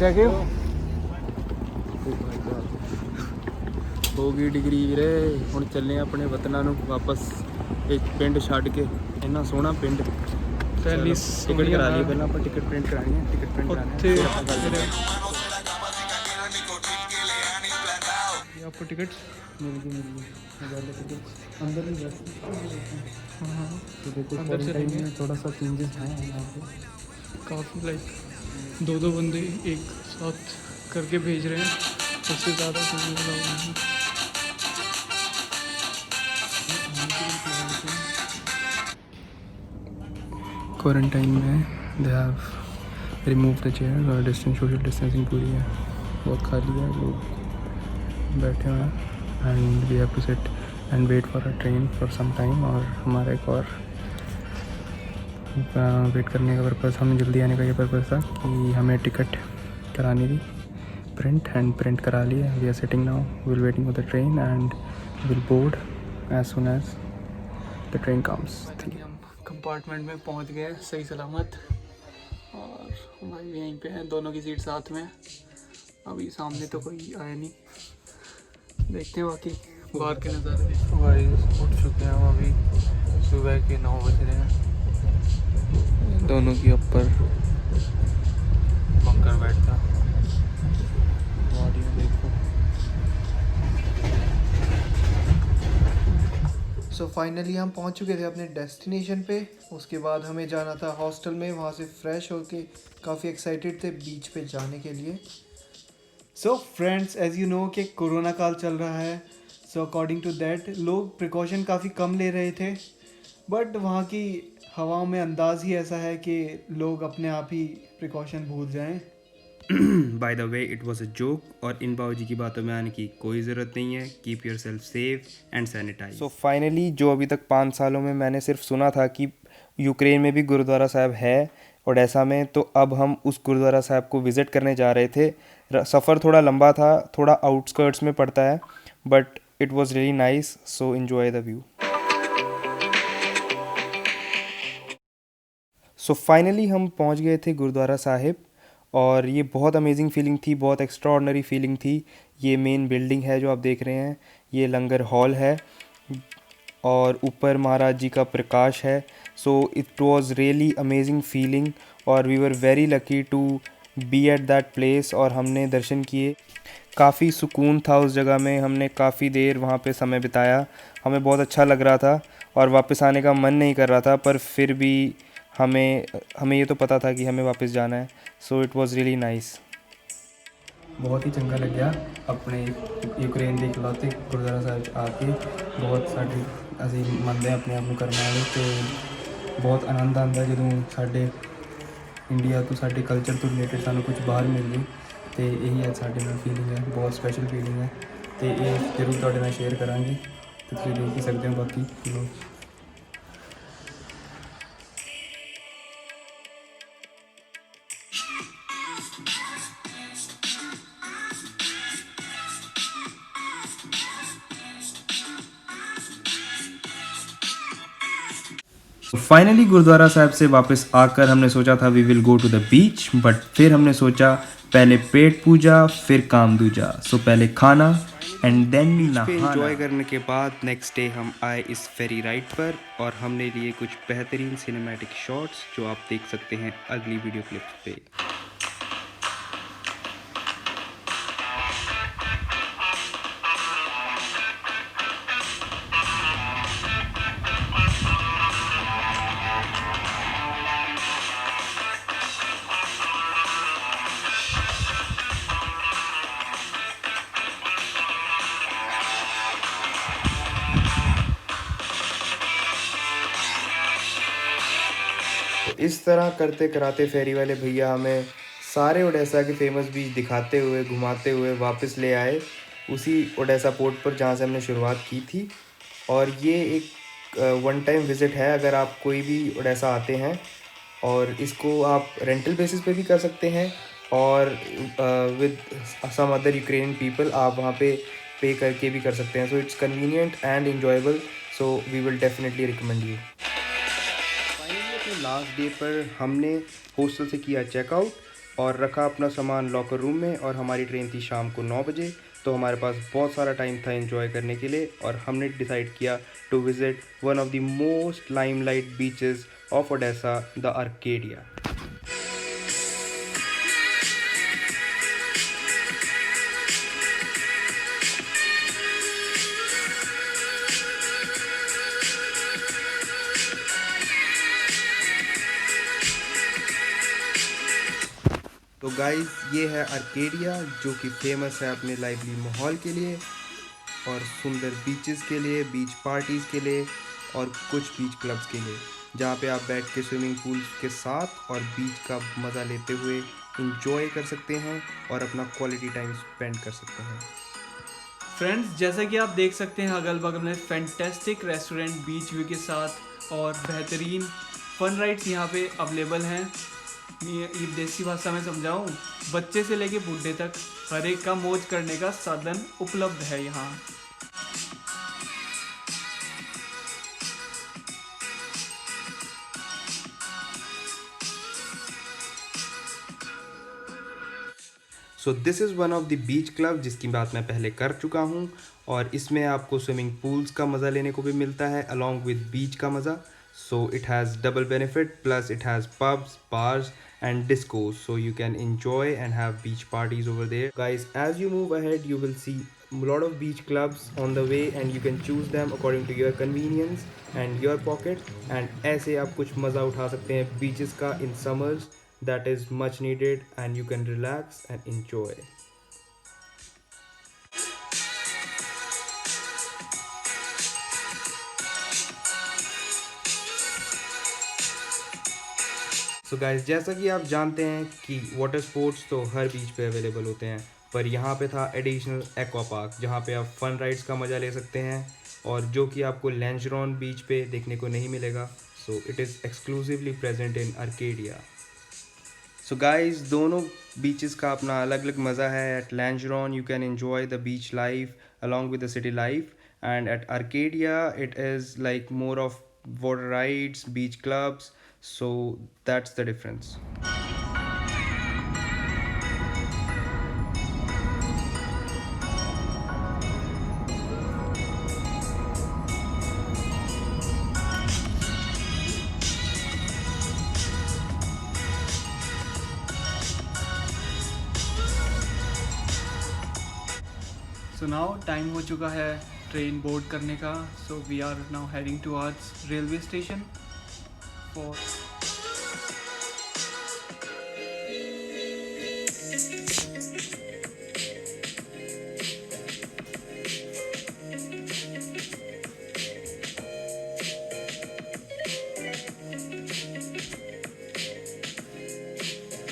रह गए हो गई डिग्री वीरे हुण चले अपने वतनां नूं वापस एक पिंड छड्ड के इन्ना सोहना पिंड पहली टिकट करा लिए पहले आप टिकट प्रिंट करानी है टिकट प्रिंट कराना है फिर आप गल आपको टिकट मिल गई टिकट अंदर नहीं बैठ हाँ तो देखो अंदर क्वारंटाइन चलेंगे। में थोड़ा सा चेंजेस हैं यहाँ पे काफ़ी लाइक दो बंदे एक साथ करके भेज रहे हैं, उससे ज़्यादा कुछ नहीं। क्वारंटाइन में they have remove the chair और डिस्टेंस सोशल डिस्टेंसिंग पूरी है, बहुत खाली है, लोग बैठे हुए हैं and we have to sit and wait for a train for some time. और हमारा एक और वेट करने का पर्पज़, हमें जल्दी आने का ये पर्पज़ था कि हमें टिकट करानी थी प्रिंट एंड प्रिंट करा लिए। We are sitting now, will waiting for the train and will board as soon as the train comes. हम कंपार्टमेंट में पहुंच गए सही सलामत, और भाई यहीं पे हैं, दोनों की सीट साथ में। अभी सामने तो कोई आया नहीं, देखते हैं बाकी बाहर के नज़ारे। भाई उठ चुके हैं हम, अभी सुबह के 9 बज रहे हैं। दोनों के ऊपर बंकर बैठता बॉडी में देखो। सो फाइनली हम पहुंच चुके थे अपने डेस्टिनेशन पे। उसके बाद हमें जाना था हॉस्टल में, वहाँ से फ्रेश होके काफ़ी एक्साइटेड थे बीच पे जाने के लिए। So friends, as you know कि कोरोना काल चल रहा है, सो अकॉर्डिंग टू दैट लोग प्रिकॉशन काफ़ी कम ले रहे थे, बट वहाँ की हवाओं में अंदाज़ ही ऐसा है कि लोग अपने आप ही प्रिकॉशन भूल जाएं। By the way it was a joke, और इन बाबूजी की बातों में आने की कोई ज़रूरत नहीं है। Keep yourself safe and sanitise. So finally जो अभी तक 5 सालों में मैंने सिर्फ सुना था कि यूक्रेन में भी गुरुद्वारा साहब है ओडेसा में, तो अब हम उस गुरुद्वारा साहब को विज़िट करने जा रहे थे। सफ़र थोड़ा लंबा था, थोड़ा आउटस्कर्ट्स में पड़ता है, but it was really nice, so enjoy the view. So finally हम पहुंच गए थे गुरुद्वारा साहिब, और ये बहुत अमेजिंग फीलिंग थी, बहुत एक्स्ट्राऑर्डिनरी फीलिंग थी। ये मेन बिल्डिंग है जो आप देख रहे हैं, ये लंगर हॉल है, और ऊपर महाराज जी का प्रकाश है। So it was really amazing feeling, और we were very lucky to be at that place, और हमने दर्शन किए। काफ़ी सुकून था उस जगह में, हमने काफ़ी देर वहाँ पे समय बिताया, हमें बहुत अच्छा लग रहा था, और वापस आने का मन नहीं कर रहा था, पर फिर भी हमें ये तो पता था कि हमें वापस जाना है। So it was really nice. बहुत ही चंगा लग गया अपने यूक्रेन के इकलौते गुरुद्वारा साहब आके। बहुत सारे ਅਸੀਂ ਮੰਨਦੇ ਹਾਂ ਆਪਣੇ ਆਪ ਨੂੰ ਕਰਨ ਵਾਲੇ, ਅਤੇ ਬਹੁਤ ਆਨੰਦ ਆਉਂਦਾ ਜਦੋਂ ਸਾਡੇ ਇੰਡੀਆ ਤੋਂ, ਸਾਡੇ ਕਲਚਰ ਤੋਂ ਰਿਲੇਟਡ ਸਾਨੂੰ ਕੁਝ ਬਾਹਰ ਮਿਲ ਜੇ, ਅਤੇ ਇਹੀ ਅੱਜ ਸਾਡੇ ਨਾਲ ਫੀਲਿੰਗ ਹੈ, ਬਹੁਤ ਸਪੈਸ਼ਲ ਫੀਲਿੰਗ ਹੈ, ਅਤੇ ਇਹ ਜ਼ਰੂਰ ਤੁਹਾਡੇ ਨਾਲ ਸ਼ੇਅਰ ਕਰਾਂਗੇ, ਅਤੇ ਤੁਸੀਂ ਦੇਖ ਹੀ ਸਕਦੇ ਹੋ ਬਾਕੀ ਲੋਕ। फाइनली गुरुद्वारा साहब से वापस आकर हमने सोचा था we will go to the beach, but फिर हमने सोचा पहले पेट पूजा फिर काम दूजा। सो पहले खाना एंड देन नहाना। एंजॉय करने के बाद नेक्स्ट डे हम आए इस फेरी राइड पर, और हमने लिए कुछ बेहतरीन सिनेमैटिक शॉट्स जो आप देख सकते हैं अगली वीडियो क्लिप्स पे। इस तरह करते कराते फेरी वाले भैया हमें सारे ओडेसा के फेमस बीच दिखाते हुए, घुमाते हुए वापस ले आए उसी ओडेसा पोर्ट पर जहाँ से हमने शुरुआत की थी। और ये एक वन टाइम विज़िट है अगर आप कोई भी ओडेसा आते हैं, और इसको आप रेंटल बेसिस पे भी कर सकते हैं, और with some other Ukrainian people आप वहाँ पे करके भी कर सकते हैं। So it's convenient and enjoyable, so we will definitely recommend you. Finally अपने लास्ट डे पर हमने हॉस्टल से किया चेकआउट, और रखा अपना सामान लॉकर रूम में। और हमारी ट्रेन थी शाम को 9 बजे, तो हमारे पास बहुत सारा टाइम था एंजॉय करने के लिए। और हमने डिसाइड किया to visit one of the most limelight beaches of Odessa, the Arcadia. तो गाइस, ये है आर्केडिया, जो कि फेमस है अपने लाइवली माहौल के लिए और सुंदर बीचेस के लिए, बीच पार्टीज़ के लिए और कुछ बीच क्लब्स के लिए, जहाँ पे आप बैठ के स्विमिंग पूल्स के साथ और बीच का मज़ा लेते हुए इंजॉय कर सकते हैं और अपना क्वालिटी टाइम स्पेंड कर सकते हैं। फ्रेंड्स, जैसा कि आप देख सकते हैं अगल बगल में फैंटेस्टिक रेस्टोरेंट बीच व्यू के साथ और बेहतरीन फन राइड्स यहाँ पे अवेलेबल हैं। ये देसी भाषा में समझाऊँ, बच्चे से लेके बूढ़े तक हर एक का मौज करने का साधन उपलब्ध है यहाँ। So this is one of the beach club, जिसकी बात मैं पहले कर चुका हूँ। और इसमें आपको स्विमिंग पूल्स का मज़ा लेने को भी मिलता है अलॉन्ग विद बीच का मज़ा। So it has double benefit, plus it has pubs, bars and discos, so you can enjoy and have beach parties over there. Guys, as you move ahead, you will see a lot of beach clubs on the way and you can choose them according to your convenience and your pocket. And ऐसे आप कुछ मज़ा उठा सकते हैं beaches का in summers. That is much needed and you can relax and enjoy. So guys, जैसा कि आप जानते हैं कि वाटर स्पोर्ट्स तो हर बीच पे अवेलेबल होते हैं, पर यहाँ पे था एडिशनल एक्वा पार्क, जहाँ पे आप फन राइड्स का मज़ा ले सकते हैं और जो कि आपको लैंजरॉन बीच पे देखने को नहीं मिलेगा। So it is exclusively present in Arcadia. So guys, दोनों बीचेस का अपना अलग अलग मज़ा है। At Langeron you can enjoy the beach life along with the city life, and at Arcadia it is like more of water rides, beach clubs, so that's the difference. So now time हो चुका है train board करने का। So we are now heading towards railway station for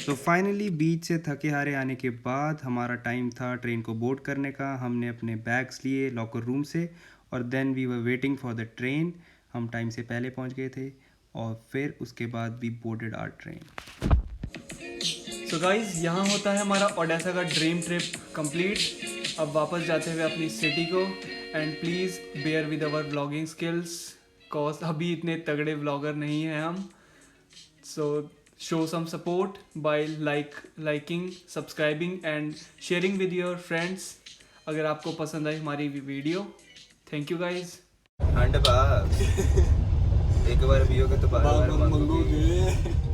तो finally बीच से थके हारे आने के बाद हमारा टाइम था ट्रेन को बोर्ड करने का। हमने अपने बैग्स लिए लॉकर रूम से और then we were waiting for the train. हम टाइम से पहले पहुंच गए थे और फिर उसके बाद we boarded our train. So guys, यहाँ होता है हमारा ओडेसा का ड्रीम ट्रिप कंप्लीट। अब वापस जाते हुए अपनी सिटी को, and please bear with our vlogging skills, cause अभी इतने तगड़े व्लॉगर नहीं हैं हम। सो show some support by liking, subscribing and sharing with your friends अगर आपको पसंद आई हमारी वीडियो। Thank you guys. ठंड एक बार पियोगे तो बार बार